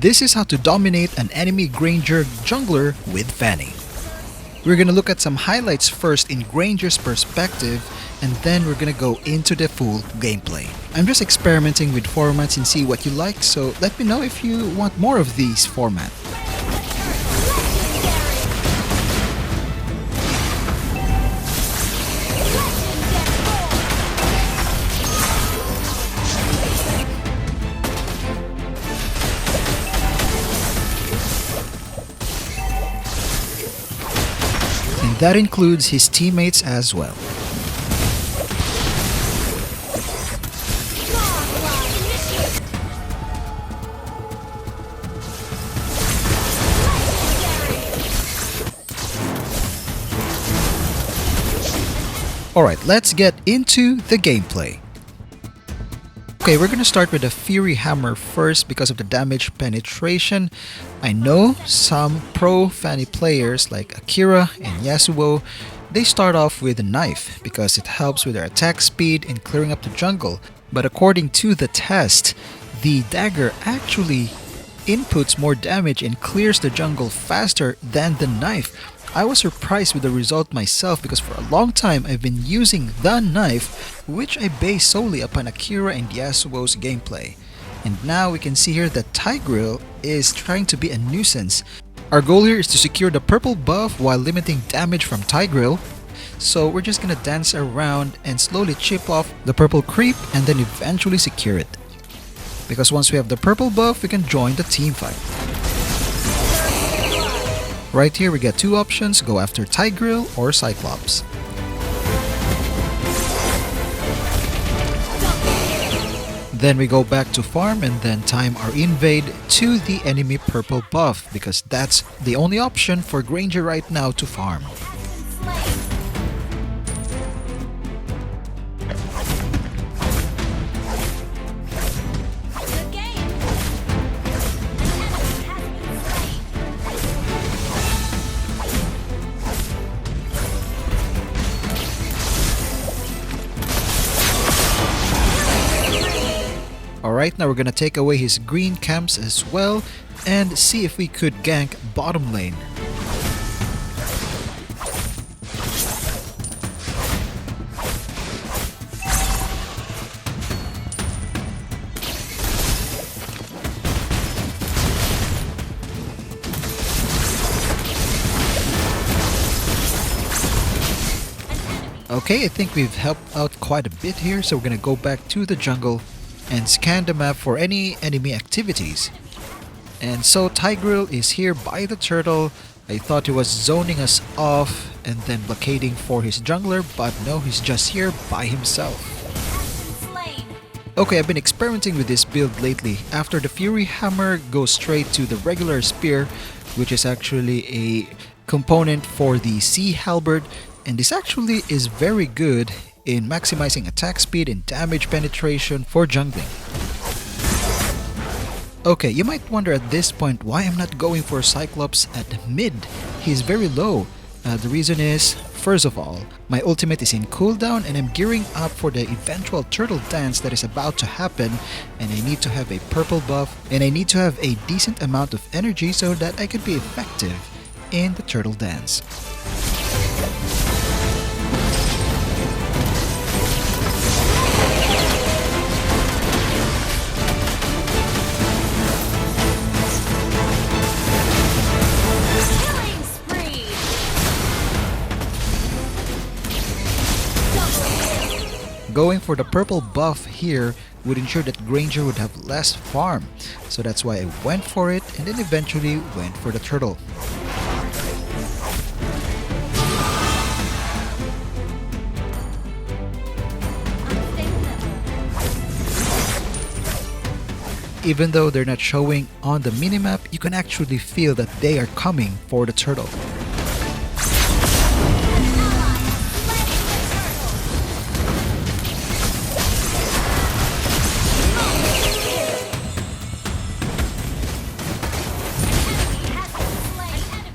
This is how to dominate an enemy Granger jungler with Fanny. We're gonna look at some highlights first in Granger's perspective, and then we're gonna go into the full gameplay. I'm just experimenting with formats and see what you like, so let me know if you want more of these formats. And that includes his teammates as well. Alright, let's get into the gameplay. Okay, we're gonna start with the Fury Hammer first because of the damage penetration. I know some pro Fanny players like Akira and Yasuo, they start off with a knife because it helps with their attack speed and clearing up the jungle. But according to the test, the dagger actually inputs more damage and clears the jungle faster than the knife. I was surprised with the result myself because for a long time I've been using the knife, which I base solely upon Akira and Yasuo's gameplay. And now we can see here that Tigreal is trying to be a nuisance. Our goal here is to secure the purple buff while limiting damage from Tigreal. So we're just gonna dance around and slowly chip off the purple creep and then eventually secure it. Because once we have the purple buff, we can join the team fight. Right here we get two options, go after Tigreal or Cyclops. Then we go back to farm and then time our invade to the enemy purple buff because that's the only option for Granger right now to farm. Alright, now we're gonna take away his green camps as well and see if we could gank bottom lane. Okay, I think we've helped out quite a bit here, so we're gonna go back to the jungle and scan the map for any enemy activities. And so Tigreal is here by the turtle. I thought he was zoning us off and then blockading for his jungler, but no, he's just here by himself. Okay, I've been experimenting with this build lately. After the Fury Hammer, go straight to the regular spear, which is actually a component for the Sea Halberd, and this actually is very good in maximizing attack speed and damage penetration for jungling. Okay, you might wonder at this point why I'm not going for Cyclops at mid. He's very low. The reason is, first of all, my ultimate is in cooldown and I'm gearing up for the eventual turtle dance that is about to happen, and I need to have a purple buff and I need to have a decent amount of energy so that I could be effective in the turtle dance. Going for the purple buff here would ensure that Granger would have less farm, so that's why I went for it and then eventually went for the turtle. Even though they're not showing on the minimap, you can actually feel that they are coming for the turtle.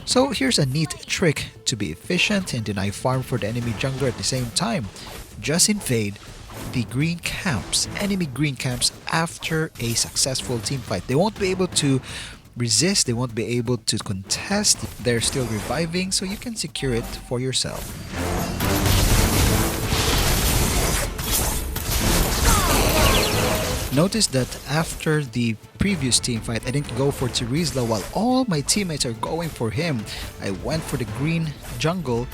So here's a neat trick to be efficient and deny farm for the enemy jungler at the same time. Just invade the green camps, enemy green camps after a successful team fight. They won't be able to resist, they won't be able to contest. They're still reviving, so you can secure it for yourself. Notice that after the previous team fight, I didn't go for Terizla while all my teammates are going for him. I went for the green jungle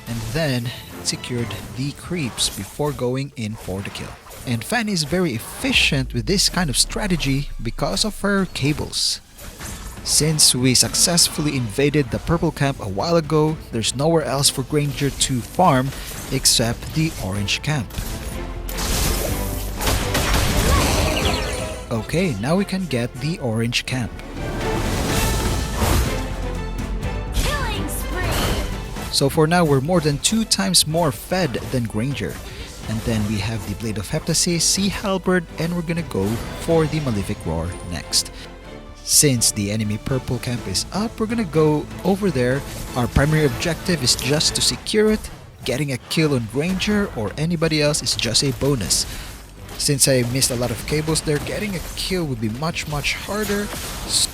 and then secured the creeps before going in for the kill. And Fanny is very efficient with this kind of strategy because of her cables. Since we successfully invaded the purple camp a while ago, there's nowhere else for Granger to farm except the orange camp. Okay, now we can get the orange camp. Killing spree. So for now, we're more than 2 times more fed than Granger. And then we have the Blade of Heptasis, Sea Halberd, and we're gonna go for the Malefic Roar next. Since the enemy purple camp is up, we're gonna go over there. Our primary objective is just to secure it. Getting a kill on Granger or anybody else is just a bonus. Since I missed a lot of cables there, getting a kill would be much harder,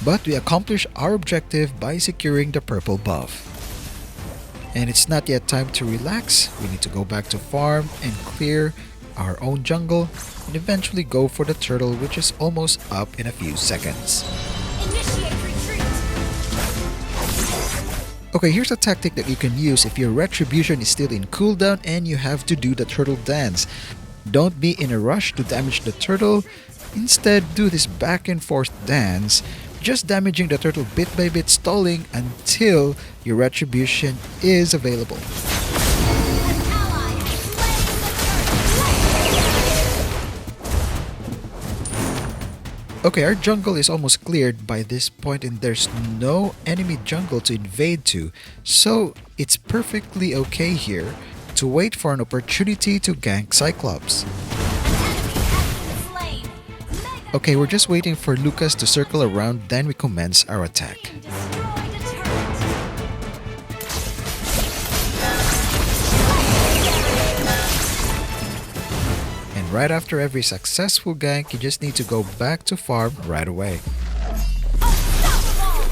but we accomplished our objective by securing the purple buff. And it's not yet time to relax. We need to go back to farm and clear our own jungle and eventually go for the turtle, which is almost up in a few seconds. Initiate retreat. Okay, here's a tactic that you can use if your retribution is still in cooldown and you have to do the turtle dance. Don't be in a rush to damage the turtle. Instead, do this back and forth dance, just damaging the turtle bit by bit, stalling until your retribution is available. An ally has slain the turtle. Okay, our jungle is almost cleared by this point and there's no enemy jungle to invade to, so it's perfectly okay here to wait for an opportunity to gank Cyclops. An enemy has been slain. Mega Okay, we're just waiting for Lucas to circle around, then we commence our attack. destroyed a turret. And right after every successful gank, you just need to go back to farm right away. Unstoppable.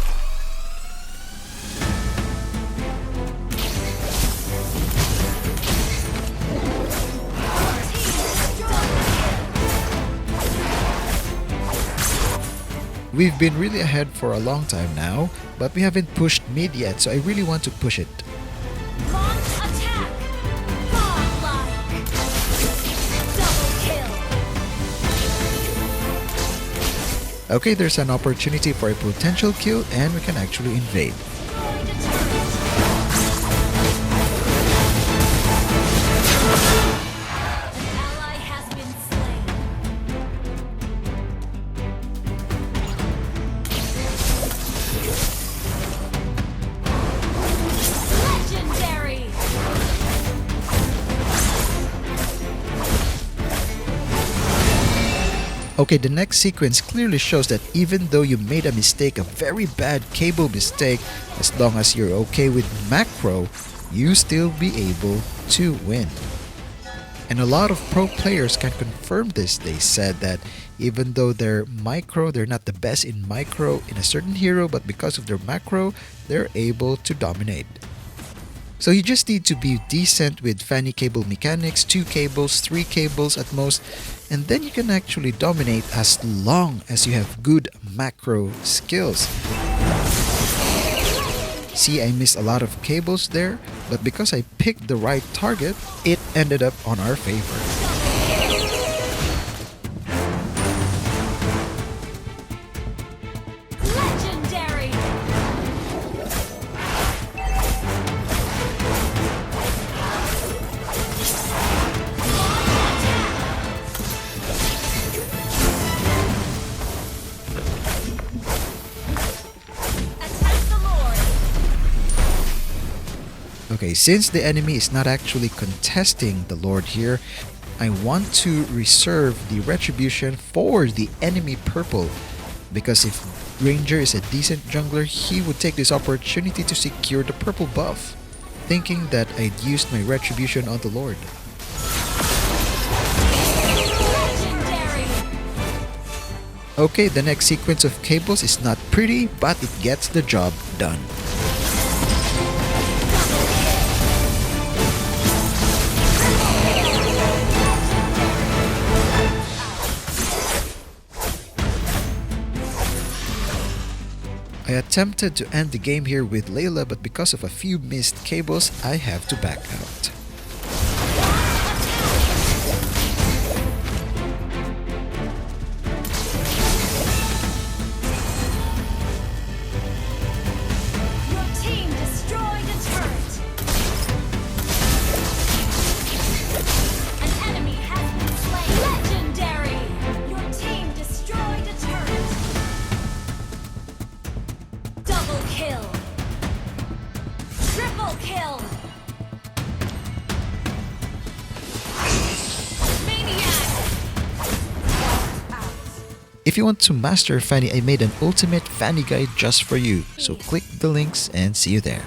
We've been really ahead for a long time now, but we haven't pushed mid yet, so I really want to push it. Launch attack. Godlike. Double kill. Okay, there's an opportunity for a potential kill and we can actually invade. Destroyed a turret. An ally has been slain. Legendary. Okay, the next sequence clearly shows that even though you made a mistake, a very bad cable mistake, as long as you're okay with macro, you still be able to win. And a lot of pro players can confirm this. They said that even though they're micro, they're not the best in micro in a certain hero, but because of their macro, they're able to dominate. So you just need to be decent with Fanny cable mechanics, 2 cables, 3 cables at most, and then you can actually dominate as long as you have good macro skills. See, I missed a lot of cables there, but because I picked the right target, it ended up on our favor. Legendary. Attack the Lord. Okay, since the enemy is not actually contesting the Lord here, I want to reserve the retribution for the enemy purple, because if Granger is a decent jungler, he would take this opportunity to secure the purple buff, thinking that I'd used my retribution on the Lord. Legendary. Okay, the next sequence of cables is not pretty, but it gets the job done. I attempted to end the game here with Layla, but because of a few missed cables, I have to back out. Your team destroyed a turret. An enemy has been slain. Legendary. Your team destroyed a turret. Double kill. Triple kill. Maniac. If you want to master Fanny, I made an ultimate Fanny guide just for you, so click the links and see you there.